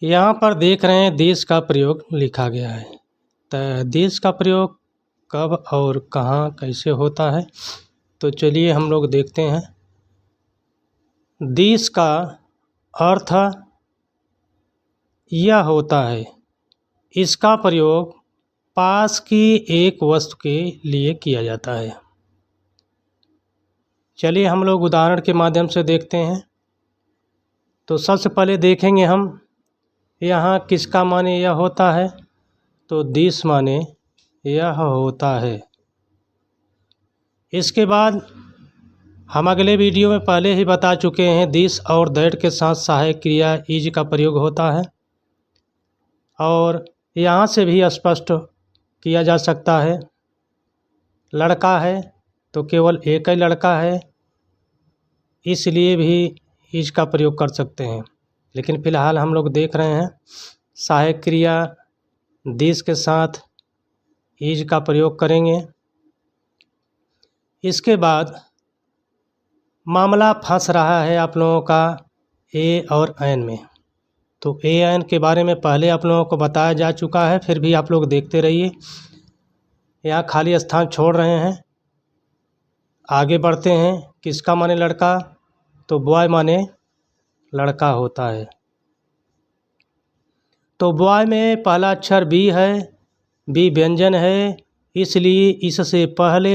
यहाँ पर देख रहे हैं देश का प्रयोग लिखा गया है। तो देश का प्रयोग कब और कहाँ कैसे होता है, तो चलिए हम लोग देखते हैं। देश का अर्थ यह होता है, इसका प्रयोग पास की एक वस्तु के लिए किया जाता है। चलिए हम लोग उदाहरण के माध्यम से देखते हैं। तो सबसे पहले देखेंगे हम यहाँ किसका माने यह होता है, तो देश माने यह होता है। इसके बाद हम अगले वीडियो में पहले ही बता चुके हैं, दिस और दैट के साथ सहायक क्रिया इज का प्रयोग होता है। और यहाँ से भी स्पष्ट किया जा सकता है। लड़का है तो केवल एक ही लड़का है, इसलिए भी इज का प्रयोग कर सकते हैं। लेकिन फ़िलहाल हम लोग देख रहे हैं सहायक क्रिया दिस के साथ इज का प्रयोग करेंगे। इसके बाद मामला फंस रहा है आप लोगों का ए और एन में। तो ए एन के बारे में पहले आप लोगों को बताया जा चुका है, फिर भी आप लोग देखते रहिए। यहाँ खाली स्थान छोड़ रहे हैं, आगे बढ़ते हैं। किसका माने लड़का, तो बॉय माने लड़का होता है। तो बॉय में पहला अक्षर बी है, बी व्यंजन है, इसलिए इससे पहले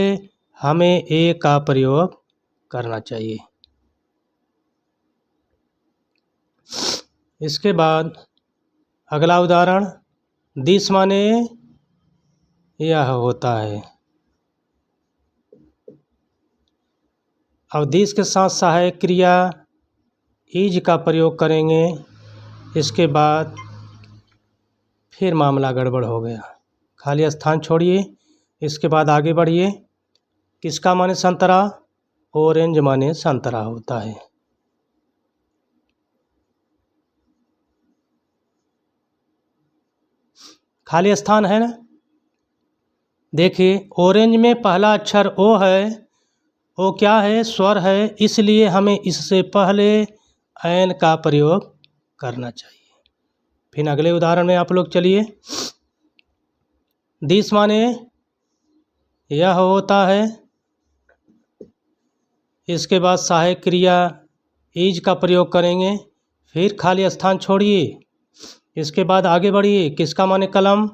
हमें ए का प्रयोग करना चाहिए। इसके बाद अगला उदाहरण, दिस माने यह होता है। अब दिस के साथ सहायक क्रिया इज का प्रयोग करेंगे। इसके बाद फिर मामला गड़बड़ हो गया, खाली स्थान छोड़िए। इसके बाद आगे बढ़िए। किसका माने संतरा, ऑरेंज माने संतरा होता है। खाली स्थान है ना। देखिए ऑरेंज में पहला अक्षर ओ है, ओ क्या है, स्वर है, इसलिए हमें इससे पहले एन का प्रयोग करना चाहिए। फिर अगले उदाहरण में आप लोग चलिए। दिस माने यह होता है। इसके बाद सहायक क्रिया इज का प्रयोग करेंगे, फिर खाली स्थान छोड़िए। इसके बाद आगे बढ़िए। किसका माने कलम,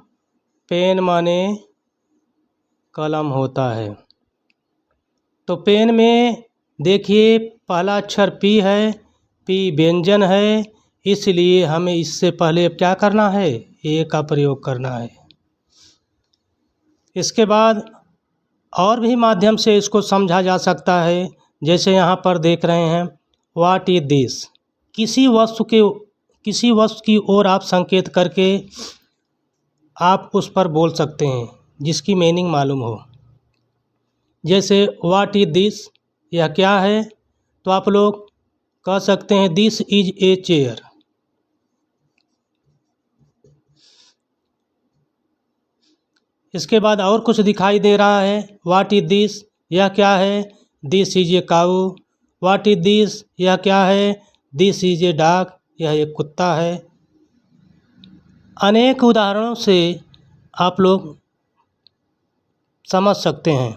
पेन माने कलम होता है। तो पेन में देखिए पहला अक्षर पी है, पी व्यंजन है, इसलिए हमें इससे पहले क्या करना है, ए का प्रयोग करना है। इसके बाद और भी माध्यम से इसको समझा जा सकता है। जैसे यहाँ पर देख रहे हैं, व्हाट इज दिस। किसी वस्तु की ओर आप संकेत करके आप उस पर बोल सकते हैं जिसकी मीनिंग मालूम हो। जैसे व्हाट इज दिस, यह क्या है, तो आप लोग कह सकते हैं दिस इज ए चेयर। इसके बाद और कुछ दिखाई दे रहा है, व्हाट इज दिस, यह क्या है, this is a cow. What is this, यह क्या है, दिस इज ए डॉग, यह एक कुत्ता है। अनेक उदाहरणों से आप लोग समझ सकते हैं।